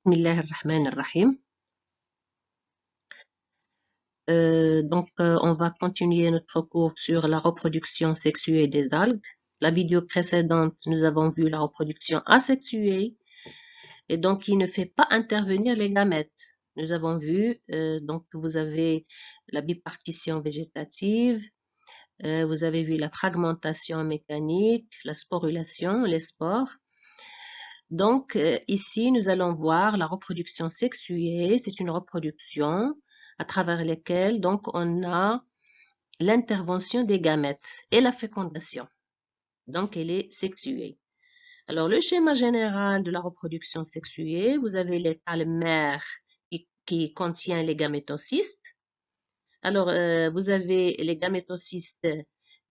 Bismillah ar-Rahman ar-Rahim. On va continuer notre cours sur la reproduction sexuée des algues. La vidéo précédente, nous avons vu la reproduction asexuée et donc qui ne fait pas intervenir les gamètes. Nous avons vu, vous avez la bipartition végétative, vous avez vu la fragmentation mécanique, la sporulation, les spores. Donc, ici, nous allons voir la reproduction sexuée. C'est une reproduction à travers laquelle, donc, on a l'intervention des gamètes et la fécondation. Donc, elle est sexuée. Alors, le schéma général de la reproduction sexuée, vous avez l'étal mère qui contient les gamétocystes. Alors, vous avez les gamétocystes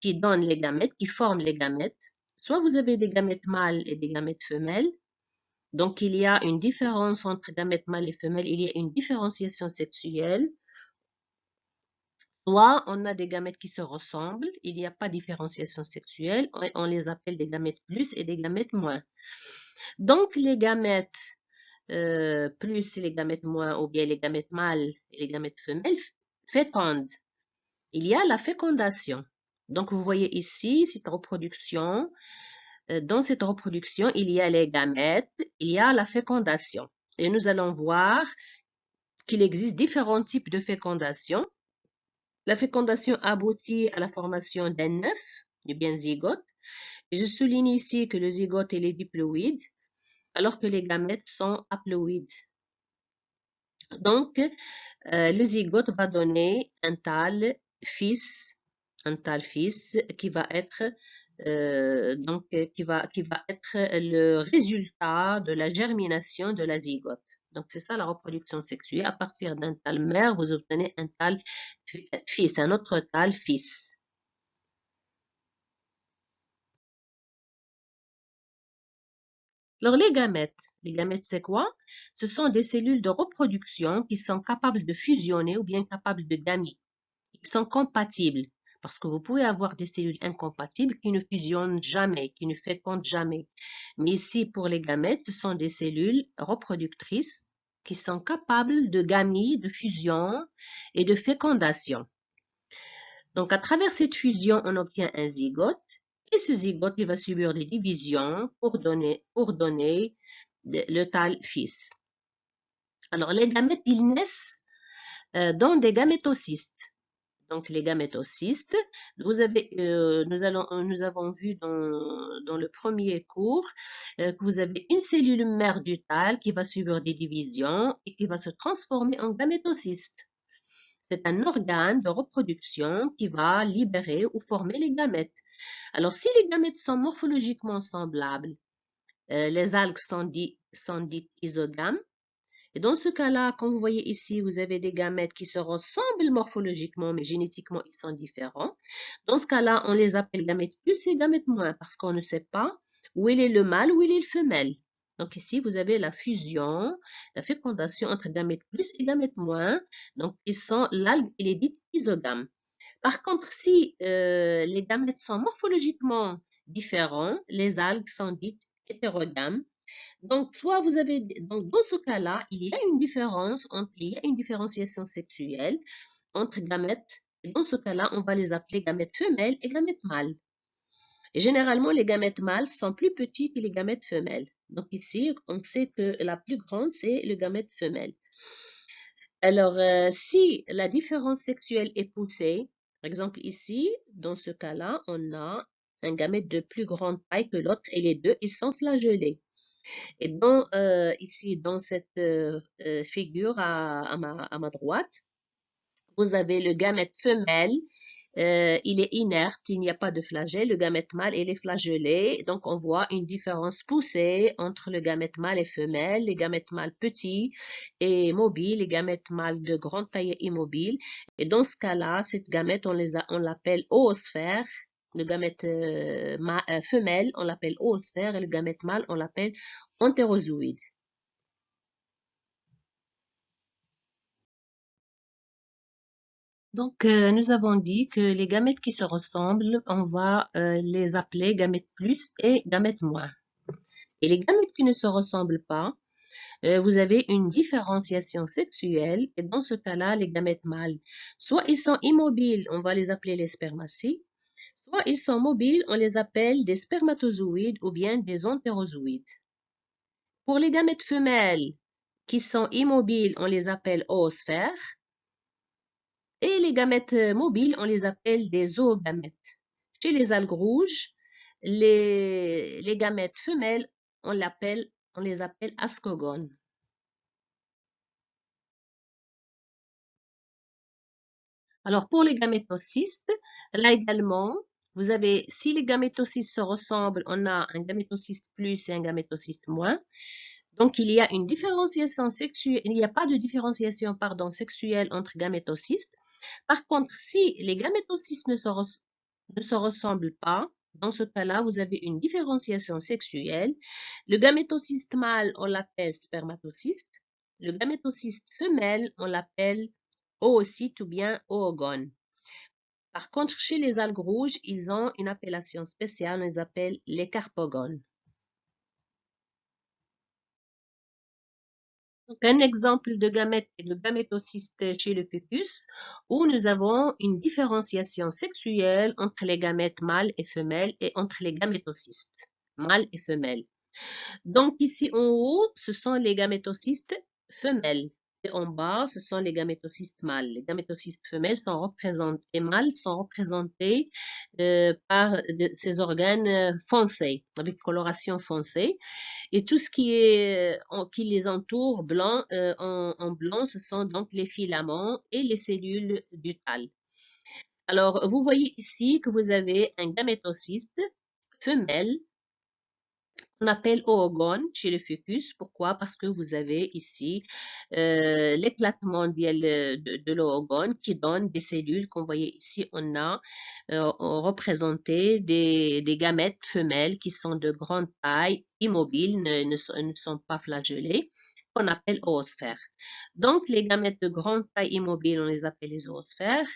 qui donnent les gamètes, qui forment les gamètes. Soit vous avez des gamètes mâles et des gamètes femelles. Donc, il y a une différence entre gamètes mâles et femelles, il y a une différenciation sexuelle. Soit on a des gamètes qui se ressemblent, il n'y a pas de différenciation sexuelle, on les appelle des gamètes plus et des gamètes moins. Donc, les gamètes plus et les gamètes moins, ou bien les gamètes mâles et les gamètes femelles fécondent. Il y a la fécondation. Donc, vous voyez ici, cette reproduction. Dans cette reproduction, il y a les gamètes, il y a la fécondation. Et nous allons voir qu'il existe différents types de fécondation. La fécondation aboutit à la formation d'un œuf, ou bien zygote. Je souligne ici que le zygote est diploïde, alors que les gamètes sont haploïdes. Donc, le zygote va donner un tâle fils qui va être le résultat de la germination de la zygote. Donc, c'est ça la reproduction sexuelle. À partir d'un tâle mère, vous obtenez un tâle fils, un autre tâle fils. Alors, les gamètes, c'est quoi? Ce sont des cellules de reproduction qui sont capables de fusionner ou bien capables de gamer. Ils sont compatibles. Parce que vous pouvez avoir des cellules incompatibles qui ne fusionnent jamais, qui ne fécondent jamais. Mais ici, pour les gamètes, ce sont des cellules reproductrices qui sont capables de gamie, de fusion et de fécondation. Donc, à travers cette fusion, on obtient un zygote. Et ce zygote, il va subir des divisions pour donner le tâle fils. Alors, les gamètes, ils naissent dans des gamétocystes. Donc, les gamétocystes, nous avons vu dans le premier cours que vous avez une cellule mère du tâle qui va subir des divisions et qui va se transformer en gamétocyste. C'est un organe de reproduction qui va libérer ou former les gamètes. Alors, si les gamètes sont morphologiquement semblables, les algues sont dites isogames. Et dans ce cas-là, comme vous voyez ici, vous avez des gamètes qui se ressemblent morphologiquement, mais génétiquement, ils sont différents. Dans ce cas-là, on les appelle gamètes plus et gamètes moins parce qu'on ne sait pas où il est le mâle, où il est le femelle. Donc ici, vous avez la fusion, la fécondation entre gamètes plus et gamètes moins. Donc, l'algue, il est dite isogame. Par contre, si les gamètes sont morphologiquement différents, les algues sont dites hétérogames. Donc, dans ce cas-là, il y a une différenciation sexuelle entre gamètes. Et dans ce cas-là, on va les appeler gamètes femelles et gamètes mâles. Et généralement, les gamètes mâles sont plus petits que les gamètes femelles. Donc ici, on sait que la plus grande, c'est le gamète femelle. Alors, si la différence sexuelle est poussée, par exemple ici, dans ce cas-là, on a un gamète de plus grande taille que l'autre et les deux, ils sont flagellés. Et ici, dans cette figure à ma droite, vous avez le gamète femelle. Il est inerte, il n'y a pas de flagelle. Le gamète mâle, il est flagellé. Donc, on voit une différence poussée entre le gamète mâle et femelle. Les gamètes mâles petits et mobiles, les gamètes mâles de grande taille et immobiles. Et dans ce cas-là, cette gamète, on l'appelle oosphère. Le gamète femelle, on l'appelle oosphère et le gamète mâle, on l'appelle entérozoïde. Donc, nous avons dit que les gamètes qui se ressemblent, on va les appeler gamètes plus et gamètes moins. Et les gamètes qui ne se ressemblent pas, vous avez une différenciation sexuelle et dans ce cas-là, les gamètes mâles, soit ils sont immobiles, on va les appeler les spermacées, soit ils sont mobiles, on les appelle des spermatozoïdes ou bien des entérozoïdes. Pour les gamètes femelles qui sont immobiles, on les appelle oosphères. Et les gamètes mobiles, on les appelle des oogamètes. Chez les algues rouges, les gamètes femelles, on les appelle ascogones. Alors, pour les gamétocystes, là également, vous avez, si les gamétocystes se ressemblent, on a un gamétocyste plus et un gamétocyste moins. Donc, il y a une différenciation sexuelle, il n'y a pas de différenciation, pardon, sexuelle entre gamétocystes. Par contre, si les gamétocystes ne se ressemblent pas, dans ce cas-là, vous avez une différenciation sexuelle. Le gamétocyste mâle, on l'appelle spermatocyste. Le gamétocyste femelle, on l'appelle oocyte ou bien oogone. Par contre, chez les algues rouges, ils ont une appellation spéciale, on les appelle les carpogones. Donc, un exemple de gamète et de gamétocyste chez le fœtus, où nous avons une différenciation sexuelle entre les gamètes mâles et femelles et entre les gamétocystes mâles et femelles. Donc, ici en haut, ce sont les gamétocystes femelles. Et en bas, ce sont les gamétocystes mâles. Les gamétocystes femelles sont représentés, les mâles sont représentés par ces organes foncés, avec coloration foncée. Et tout ce qui les entoure blanc, en blanc, ce sont donc les filaments et les cellules du tal. Alors, vous voyez ici que vous avez un gamétocyste femelle on appelle oogone chez le fœtus. Pourquoi? Parce que vous avez ici l'éclatement de l'oogone qui donne des cellules qu'on voyait ici. On a représenté des gamètes femelles qui sont de grande taille, immobiles, ne sont pas flagellées, qu'on appelle oosphères. Donc, les gamètes de grande taille immobile, on les appelle les oosphères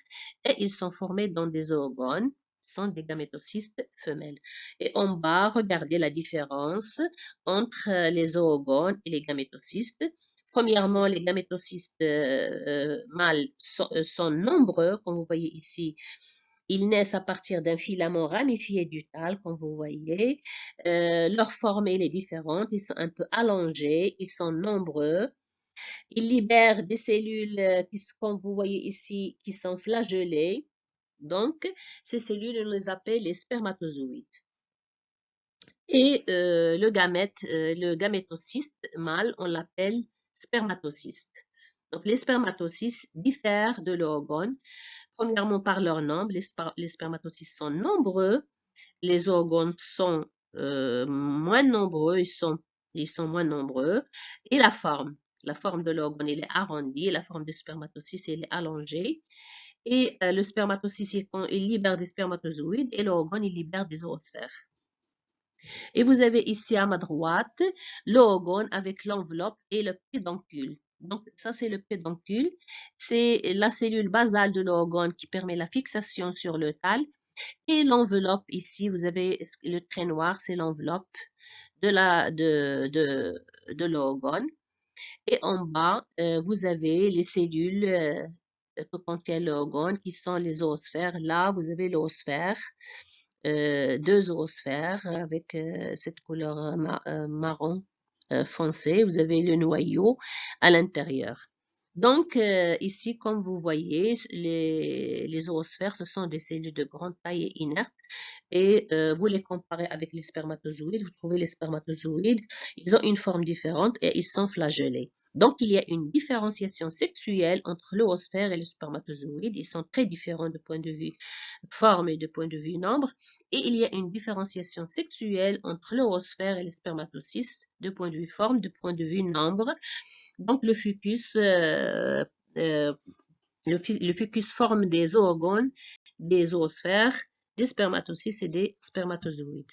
et ils sont formés dans des oogones sont des gamétocystes femelles. Et en bas, regardez la différence entre les oogones et les gamétocystes. Premièrement, les gamétocystes mâles sont nombreux, comme vous voyez ici. Ils naissent à partir d'un filament ramifié du tal, comme vous voyez. Leur forme est différente, ils sont un peu allongés, ils sont nombreux. Ils libèrent des cellules comme vous voyez ici, qui sont flagellées. Donc, ces cellules, on les appelle les spermatozoïdes. Et le gamétocyste mâle, on l'appelle spermatocyste. Donc, les spermatocystes diffèrent de l'oogone. Premièrement, par leur nombre, les spermatocystes sont nombreux. Les oogones sont moins nombreux, ils sont moins nombreux. Et la forme de l'oogone, elle est arrondie. La forme du spermatocyste, elle est allongée. Et le spermatocyste, il libère des spermatozoïdes et l'oogone, il libère des oosphères. Et vous avez ici à ma droite l'oogone avec l'enveloppe et le pédoncule. Donc, ça, c'est le pédoncule. C'est la cellule basale de l'oogone qui permet la fixation sur le tal. Et l'enveloppe, ici, vous avez le trait noir, c'est l'enveloppe de l'oogone. Et en bas, vous avez les cellules que contient l'oogone, qui sont les oosphères. Là, vous avez l'oosphère, deux oosphères avec cette couleur marron foncé. Vous avez le noyau à l'intérieur. Donc, ici, comme vous voyez, les oosphères, ce sont des cellules de grande taille et inertes. Et vous les comparez avec les spermatozoïdes, vous trouvez les spermatozoïdes, ils ont une forme différente et ils sont flagellés. Donc, il y a une différenciation sexuelle entre l'oosphère et les spermatozoïdes. Ils sont très différents de point de vue forme et de point de vue nombre. Et il y a une différenciation sexuelle entre l'oosphère et les spermatocystes de point de vue forme, de point de vue nombre. Donc, le fœtus forme des oogones, des oosphères, des spermatocystes et des spermatozoïdes.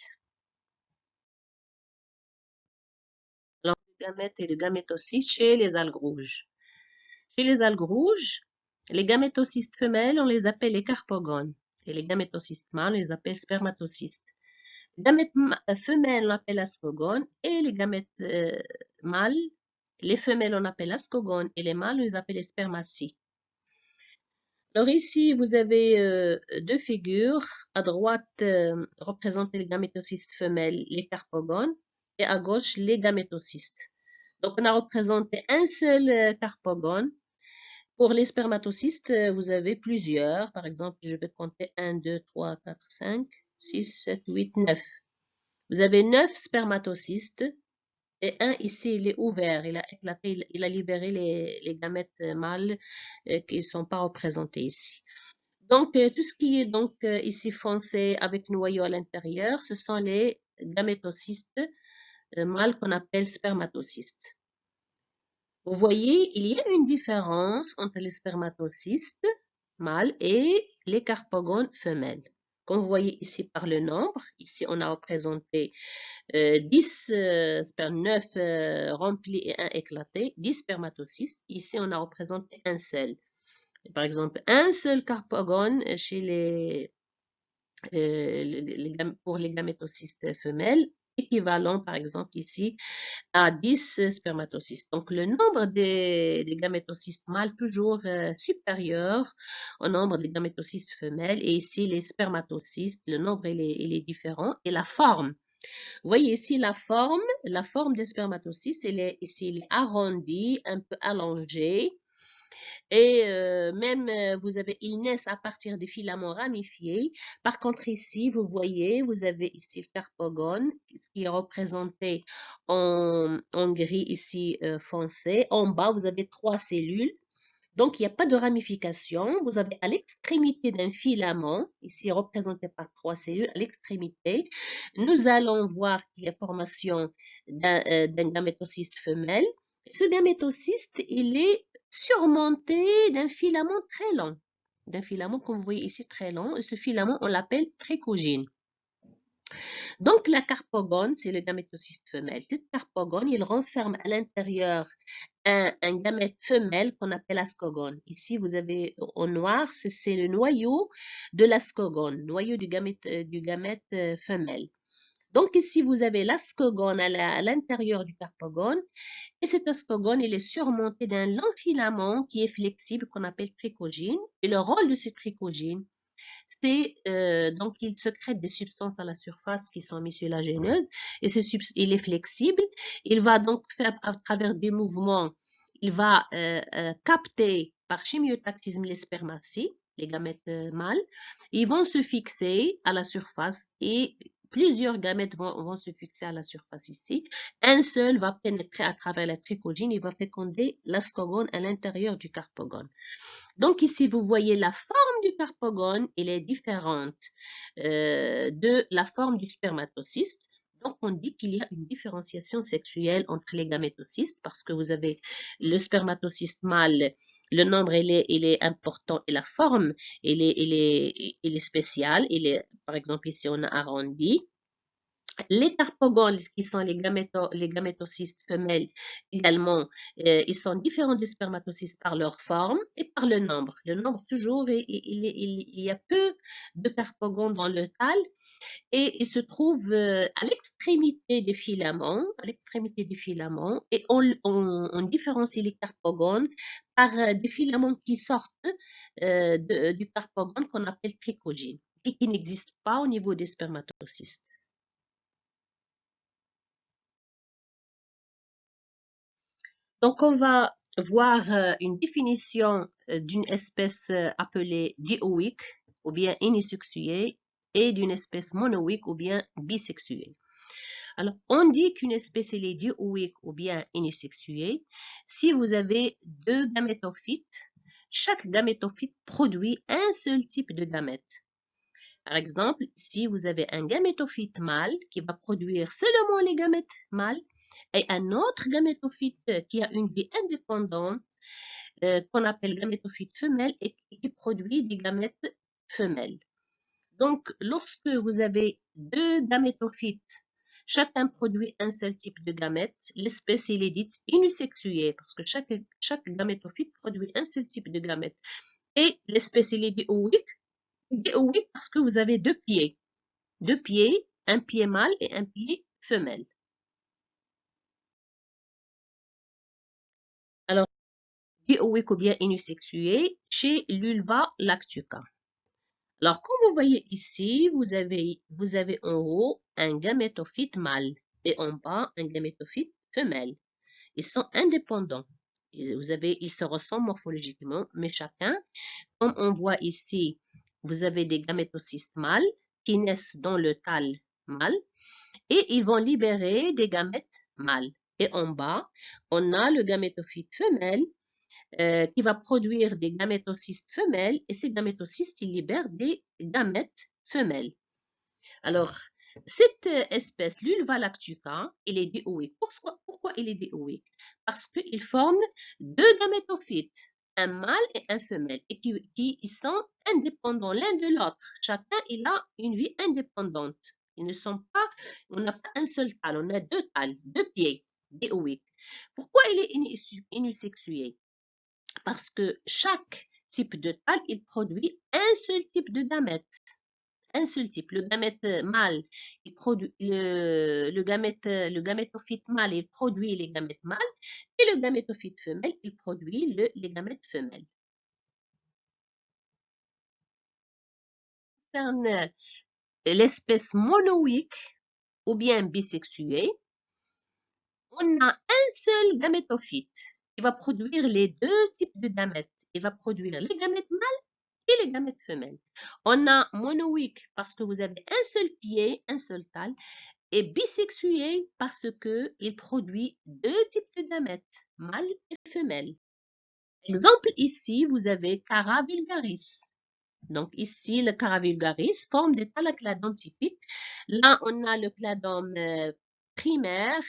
Alors, le gamète et le gamétocyste chez les algues rouges. Chez les algues rouges, les gamétocystes femelles, on les appelle les carpogones. Et les gamétocystes mâles, on les appelle spermatocystes. Les gamètes femelles, on l'appelle ascogones. Et les gamètes mâles, Les femelles, on appelle ascogones et les mâles, on les appelle les spermaties. Alors ici, vous avez deux figures. À droite, représentez les gamétocystes femelles, les carpogones, et à gauche, les gamétocystes. Donc, on a représenté un seul carpogone. Pour les spermatocystes, vous avez plusieurs. Par exemple, je vais compter 1, 2, 3, 4, 5, 6, 7, 8, 9. Vous avez 9 spermatocystes. Et un ici, il est ouvert, il a éclaté, il a libéré les gamètes mâles qui ne sont pas représentés ici. Donc, tout ce qui est donc ici foncé avec noyau à l'intérieur, ce sont les gamétocystes mâles qu'on appelle spermatocystes. Vous voyez, il y a une différence entre les spermatocystes mâles et les carpogones femelles. Comme vous voyez ici par le nombre, ici on a représenté 10 9 remplis et 1 éclaté, 10 spermatocystes. Ici, on a représenté un seul. Par exemple, un seul carpogone chez pour les gamétocystes femelles, équivalent, par exemple, ici, à 10 spermatocystes. Donc, le nombre des gamétocystes mâles toujours supérieur au nombre des gamétocystes femelles. Et ici, les spermatocystes, le nombre, il est différent. Et la forme. Vous voyez ici la forme des spermatocystes, ici, il est arrondi, un peu allongé. Et même, ils naissent à partir des filaments ramifiés. Par contre, ici, vous voyez, vous avez ici le carpogone, qui est représenté en gris ici foncé. En bas, vous avez 3 cellules. Donc, il n'y a pas de ramification. Vous avez à l'extrémité d'un filament, ici représenté par 3 cellules, à l'extrémité, nous allons voir qu'il y a formation d'un gamétocyste femelle. Ce gamétocyste, il est surmonté d'un filament très long, d'un filament comme vous voyez ici très long. Et ce filament, on l'appelle trichogine. Donc, la carpogone, c'est le gamétocyste femelle. Cette carpogone, il renferme à l'intérieur un gamète femelle qu'on appelle ascogone. Ici, vous avez en noir, c'est le noyau de l'ascogone, noyau du gamète femelle. Donc, ici, vous avez l'ascogone à l'intérieur du carpogone. Et cet ascogone, il est surmonté d'un long filament qui est flexible, qu'on appelle trichogine. Et le rôle de ce trichogine, c'est donc il secrète des substances à la surface qui sont mucilagineuses et il est flexible. Il va donc faire à travers des mouvements, il va capter par chimiotactisme les spermaties, les gamètes mâles. Ils vont se fixer à la surface et plusieurs gamètes vont se fixer à la surface ici. Un seul va pénétrer à travers la trichogine et va féconder l'ascogone à l'intérieur du carpogone. Donc ici, vous voyez la forme du carpogone, elle est différente de la forme du spermatocyste. Donc, on dit qu'il y a une différenciation sexuelle entre les gamétocystes parce que vous avez le spermatocyste mâle, le nombre il est important et la forme il est spéciale. Par exemple, ici, on a arrondi. Les carpogones, qui sont les gamétocystes femelles, également, ils sont différents des spermatocystes par leur forme et par le nombre. Le nombre, toujours, il y a peu de carpogones dans le tal et ils se trouvent à l'extrémité des filaments, et on différencie les carpogones par des filaments qui sortent du carpogone qu'on appelle trichogine et qui n'existent pas au niveau des spermatocystes. Donc, on va voir une définition d'une espèce appelée dioïque ou bien unisexuée et d'une espèce monoïque ou bien bisexuée. Alors, on dit qu'une espèce est dioïque ou bien unisexuée si vous avez deux gamétophytes. Chaque gamétophyte produit un seul type de gamète. Par exemple, si vous avez un gamétophyte mâle qui va produire seulement les gamètes mâles, et un autre gamétophyte qui a une vie indépendante, qu'on appelle gamétophyte femelle et qui produit des gamètes femelles. Donc, lorsque vous avez deux gamétophytes, chacun produit un seul type de gamète, l'espèce est dite unisexuée parce que chaque gamétophyte produit un seul type de gamète. Et l'espèce est dioïque parce que vous avez deux pieds, un pied mâle et un pied femelle. dioïque ou bien unisexué chez l'Ulva lactuca. Alors, comme vous voyez ici, vous avez en haut un gamétophyte mâle et en bas un gamétophyte femelle. Ils sont indépendants. Ils se ressemblent morphologiquement, mais chacun, comme on voit ici, vous avez des gamétocystes mâles qui naissent dans le thalme mâle et ils vont libérer des gamètes mâles. Et en bas, on a le gamétophyte femelle qui va produire des gamétocystes femelles et ces gamétocystes, ils libèrent des gamètes femelles. Alors, cette espèce, l'Ulva lactuca, il est dioïque. Pourquoi il est dioïque? Parce qu'il forme deux gamétophytes, un mâle et un femelle, et qui sont indépendants l'un de l'autre. Chacun, il a une vie indépendante. Ils ne sont pas, on n'a pas un seul thalme, on a deux thalmes, deux pieds, dioïques. Pourquoi il est unisexué? Parce que chaque type de thalme, il produit un seul type de gamète. Un seul type. Le gamète mâle, il produit le gamétophyte mâle, il produit les gamètes mâles, et le gamétophyte femelle, il produit les gamètes femelles. Concerne l'espèce monoïque ou bien bisexuée, on a un seul gamétophyte. Il va produire les deux types de gamètes. Il va produire les gamètes mâles et les gamètes femelles. On a monoïque parce que vous avez un seul pied, un seul thalme, et bisexué parce qu'il produit deux types de gamètes, mâles et femelles. Exemple ici, vous avez Cara vulgaris. Donc ici, le Cara vulgaris forme des thalacladomes typiques. Là, on a le cladome primaire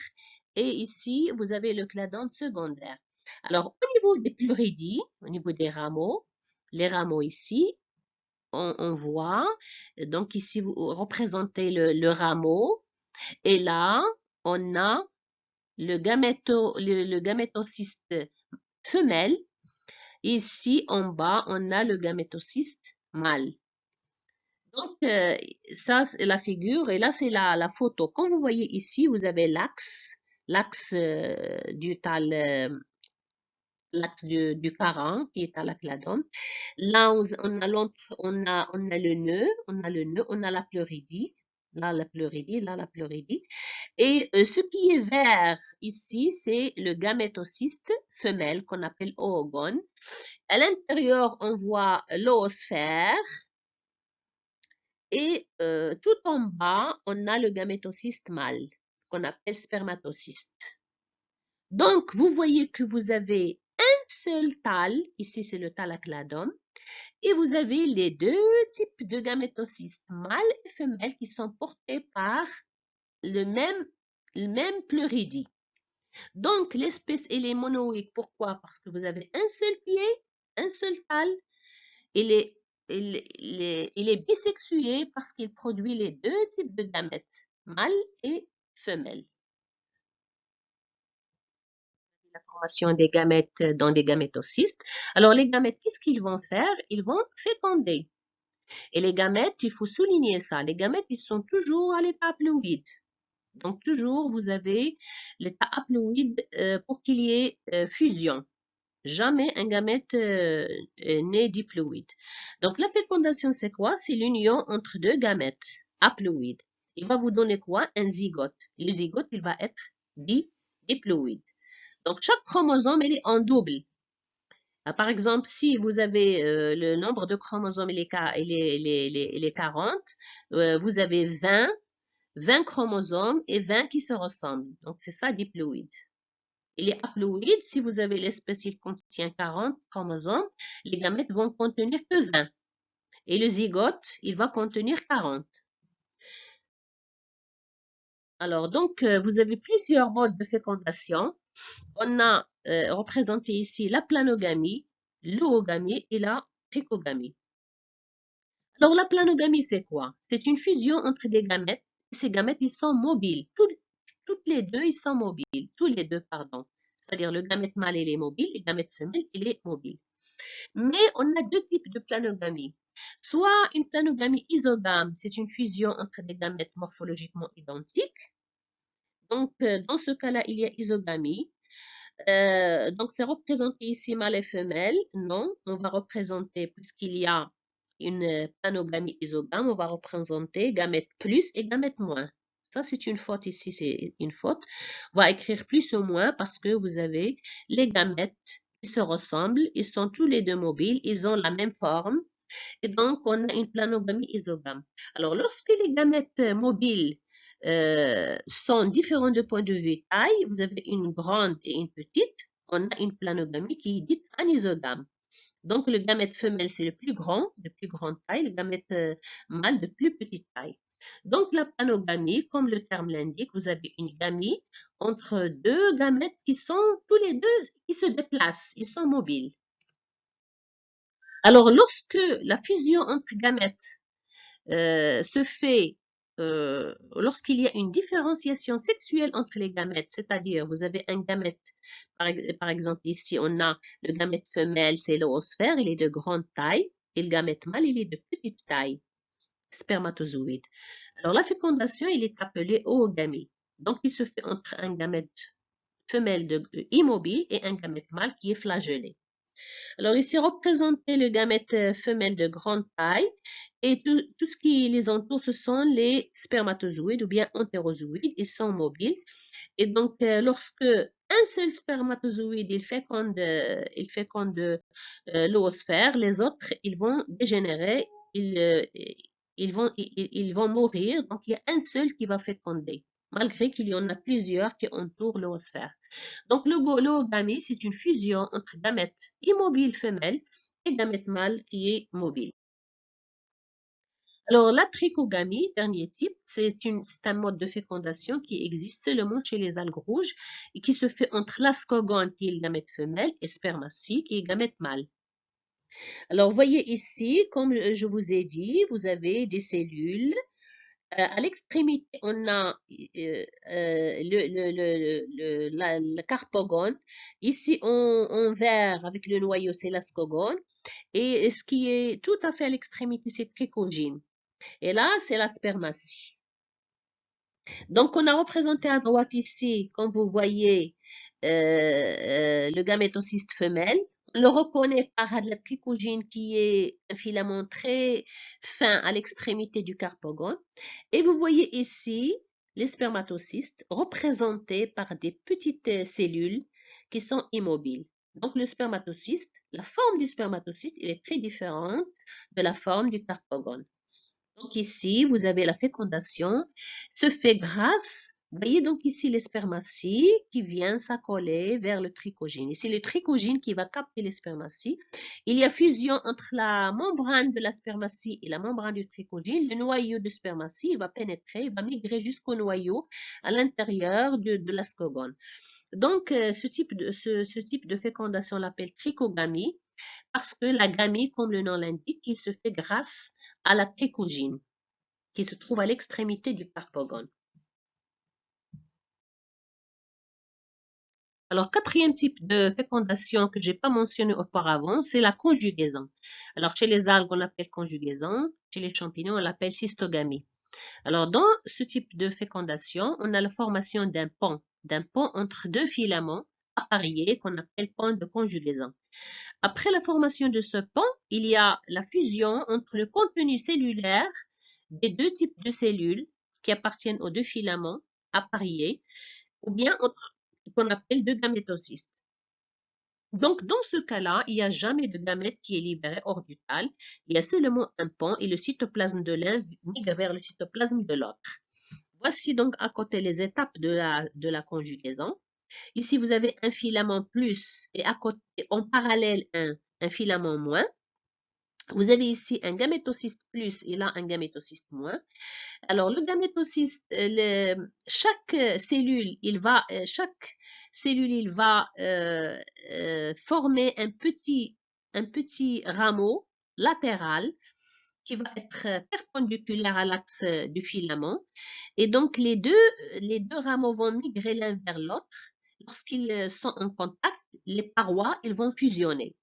et ici, vous avez le cladome secondaire. Alors, au niveau des pleuridis, au niveau des rameaux, les rameaux ici, on voit, donc ici, vous représentez le rameau. Et là, on a le gamétocyste femelle. Ici, en bas, on a le gamétocyste mâle. Donc, ça, c'est la figure. Et là, c'est la photo. Comme vous voyez ici, vous avez l'axe du thalme, l'axe du caran qui est à la cladome. Là, on a le nœud, on a la pleuridie. Là, la pleuridie, là, la pleuridie. Et ce qui est vert ici, c'est le gamétocyste femelle qu'on appelle oogone. À l'intérieur, on voit l'oosphère. Et tout en bas, on a le gamétocyste mâle qu'on appelle spermatocyste. Donc, vous voyez que vous avez un seul thalme. Ici, c'est le thalacladome. Et vous avez les deux types de gamétocystes mâles et femelles qui sont portés par le même pleuridie. Donc, l'espèce, elle est monoïque. Pourquoi? Parce que vous avez un seul pied, un seul thalme. Il est bisexué parce qu'il produit les deux types de gamètes, mâles et femelles. La formation des gamètes dans des gamétocystes. Alors, les gamètes, qu'est-ce qu'ils vont faire? Ils vont féconder. Et les gamètes, il faut souligner ça. Les gamètes, ils sont toujours à l'état haploïde. Donc, toujours, vous avez l'état haploïde pour qu'il y ait fusion. Jamais un gamète n'est diploïde. Donc, la fécondation, c'est quoi? C'est l'union entre deux gamètes haploïdes. Il va vous donner quoi? Un zygote. Le zygote, il va être diploïde. Donc, chaque chromosome, il est en double. Par exemple, si vous avez le nombre de chromosomes, il est 40, vous avez 20 chromosomes et 20 qui se ressemblent. Donc, c'est ça, diploïde. Il est haploïde. Si vous avez l'espèce, il contient 40 chromosomes. Les gamètes vont contenir que 20. Et le zygote, il va contenir 40. Alors, donc, vous avez plusieurs modes de fécondation. On a représenté ici la planogamie, l'oogamie et la trichogamie. Alors, la planogamie, c'est quoi? C'est une fusion entre des gamètes. Ces gamètes, ils sont mobiles. Toutes les deux, ils sont mobiles. Tous les deux, pardon. C'est-à-dire le gamète mâle, il est mobile, et le gamète femelle, il est mobile. Mais on a deux types de planogamie. Soit une planogamie isogame, c'est une fusion entre des gamètes morphologiquement identiques. Donc, dans ce cas-là, il y a isogamie. Donc, c'est représenté ici mâle et femelle. Non, on va représenter, puisqu'il y a une panogamie isogame, on va représenter gamète plus et gamète moins. Ça, c'est une faute ici, c'est une faute. On va écrire plus ou moins parce que vous avez les gamètes qui se ressemblent. Ils sont tous les deux mobiles. Ils ont la même forme. Et donc, on a une planogamie isogame. Alors, lorsque les gamètes mobiles sont différents de point de vue taille, vous avez une grande et une petite, on a une planogamie qui est dite anisogame. Donc, le gamète femelle, c'est le plus grand, de plus grande taille, le gamète mâle de plus petite taille. Donc, la planogamie, comme le terme l'indique, vous avez une gamie entre deux gamètes qui sont tous les deux, qui se déplacent, ils sont mobiles. Alors, lorsque la fusion entre gamètes se fait lorsqu'il y a une différenciation sexuelle entre les gamètes, c'est-à-dire vous avez un gamète, par exemple ici on a le gamète femelle, c'est l'oosphère, il est de grande taille, et le gamète mâle, il est de petite taille, spermatozoïde. Alors la fécondation, il est appelé oogamie. Donc il se fait entre un gamète femelle immobile et un gamète mâle qui est flagellé. Alors ici, représenté le gamète femelle de grande taille et tout ce qui les entoure, ce sont les spermatozoïdes ou bien entérozoïdes. Ils sont mobiles. Et donc, lorsque un seul spermatozoïde il féconde l'oosphère, les autres, ils vont dégénérer, ils vont mourir. Donc, il y a un seul qui va féconder, malgré qu'il y en a plusieurs qui entourent l'oosphère. Donc, l'oogamie, c'est une fusion entre gamètes immobiles femelles et gamètes mâles qui est mobile. Alors, la trichogamie, dernier type, c'est un mode de fécondation qui existe seulement chez les algues rouges et qui se fait entre l'ascogone, qui est le gamète femelle, et spermatie, qui est gamète mâle. Alors, voyez ici, comme je vous ai dit, vous avez des cellules. À l'extrémité, on a le carpogone. Ici, en vert, avec le noyau, c'est l'ascogone. Et ce qui est tout à fait à l'extrémité, c'est trichogine. Et là, c'est la spermatie. Donc, on a représenté à droite ici, comme vous voyez, le gamétocyste femelle. On le reconnaît par la trichogine qui est un filament très fin à l'extrémité du carpogone. Et vous voyez ici les spermatocystes représentés par des petites cellules qui sont immobiles. Donc, le spermatocyste, la forme du spermatocyste, elle est très différente de la forme du carpogone. Donc ici, vous avez la fécondation se fait grâce, vous voyez donc ici les spermaties qui viennent s'accoler vers le trichogine. Ici, le trichogine qui va capter les spermaties. Il y a fusion entre la membrane de la spermatie et la membrane du trichogine. Le noyau de spermatie va pénétrer, il va migrer jusqu'au noyau à l'intérieur de l'ascogone. Donc, ce type de fécondation l'appelle trichogamie parce que la gamie, comme le nom l'indique, il se fait grâce à la trichogine qui se trouve à l'extrémité du carpogone. Alors, quatrième type de fécondation que je n'ai pas mentionné auparavant, c'est la conjugaison. Alors, chez les algues, on l'appelle conjugaison. Chez les champignons, on l'appelle cystogamie. Alors, dans ce type de fécondation, on a la formation d'un pont entre deux filaments appareillés qu'on appelle pont de conjugaison. Après la formation de ce pont, il y a la fusion entre le contenu cellulaire des deux types de cellules qui appartiennent aux deux filaments appareillés ou bien entre qu'on appelle deux gamétocystes. Donc, dans ce cas-là, il n'y a jamais de gamète qui est libéré orbital. Il y a seulement un pont et le cytoplasme de l'un migre vers le cytoplasme de l'autre. Voici donc à côté les étapes de la conjugaison. Ici, vous avez un filament plus et à côté, en parallèle, un filament moins. Vous avez ici un gamétocyste plus et là un gamétocyste moins. Alors, le gamétocyste, chaque cellule, il va former un petit rameau latéral qui va être perpendiculaire à l'axe du filament. Et donc, les deux rameaux vont migrer l'un vers l'autre. Lorsqu'ils sont en contact, les parois, ils vont fusionner.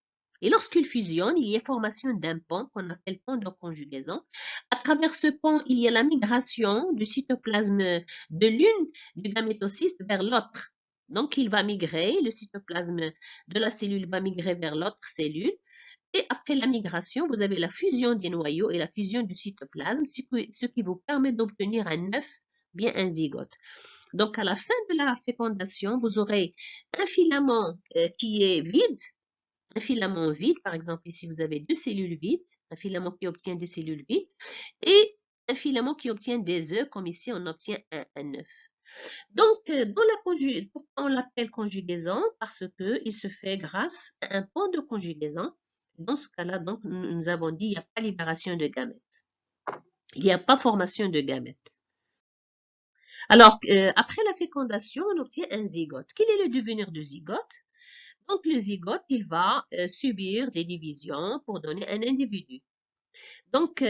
Et lorsqu'ils fusionnent, il y a formation d'un pont qu'on appelle pont de conjugaison. À travers ce pont, il y a la migration du cytoplasme de l'une du gamétocyste vers l'autre. Donc, il va migrer, le cytoplasme de la cellule va migrer vers l'autre cellule. Et après la migration, vous avez la fusion des noyaux et la fusion du cytoplasme, ce qui vous permet d'obtenir un œuf, bien un zygote. Donc, à la fin de la fécondation, vous aurez un filament qui est vide, un filament vide, par exemple, ici vous avez deux cellules vides, un filament qui obtient des cellules vides, et un filament qui obtient des œufs, comme ici on obtient un œuf. Donc, pourquoi on l'appelle conjugaison? Parce qu'il se fait grâce à un pont de conjugaison. Dans ce cas-là, donc, nous avons dit, il n'y a pas libération de gamètes. Il n'y a pas formation de gamètes. Alors, après la fécondation, on obtient un zygote. Quel est le devenir du zygote? Donc, le zygote, il va subir des divisions pour donner un individu. Donc,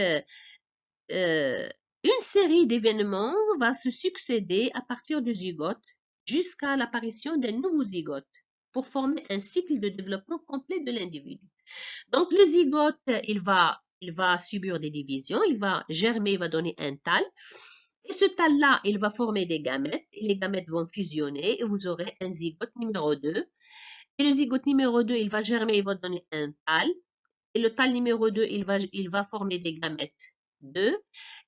une série d'événements va se succéder à partir du zygote jusqu'à l'apparition d'un nouveau zygote pour former un cycle de développement complet de l'individu. Donc, le zygote, il va subir des divisions, il va germer, il va donner un tal. Et ce tal-là, il va former des gamètes, et les gamètes vont fusionner, et vous aurez un zygote numéro 2. Et le zygote numéro 2, il va germer, il va donner un tal. Et le tal numéro 2, il va former des gamètes 2.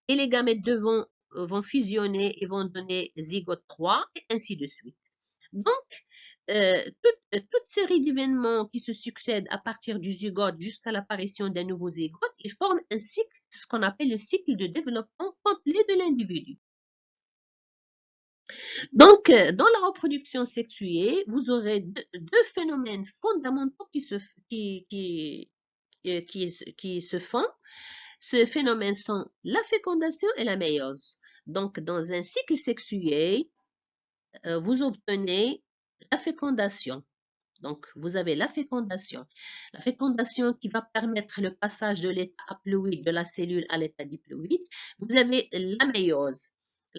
Et les gamètes 2 vont fusionner et vont donner zygote 3, et ainsi de suite. Donc, toute série d'événements qui se succèdent à partir du zygote jusqu'à l'apparition d'un nouveau zygote, ils forment un cycle, ce qu'on appelle le cycle de développement complet de l'individu. Donc, dans la reproduction sexuée, vous aurez deux phénomènes fondamentaux qui se font. Ces phénomènes sont la fécondation et la méiose. Donc, dans un cycle sexué, vous obtenez la fécondation. Donc, vous avez la fécondation. La fécondation qui va permettre le passage de l'état haploïde de la cellule à l'état diploïde. Vous avez la méiose.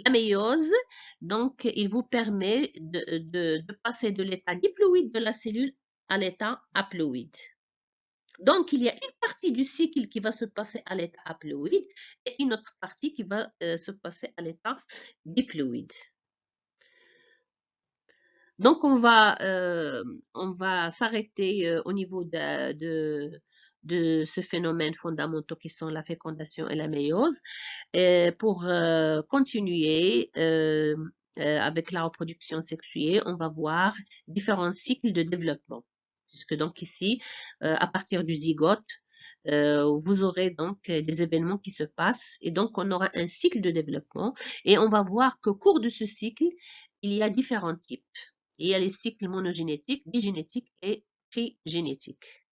La méiose, donc, il vous permet de passer de l'état diploïde de la cellule à l'état haploïde. Donc, il y a une partie du cycle qui va se passer à l'état haploïde et une autre partie qui va se passer à l'état diploïde. Donc, on va s'arrêter au niveau de ce phénomène fondamentaux qui sont la fécondation et la méiose pour continuer avec la reproduction sexuée. On va voir différents cycles de développement. Puisque donc ici, à partir du zygote, vous aurez donc des événements qui se passent et donc on aura un cycle de développement et on va voir qu'au cours de ce cycle, il y a différents types. Il y a les cycles monogénétiques, bigénétiques et trigénétiques.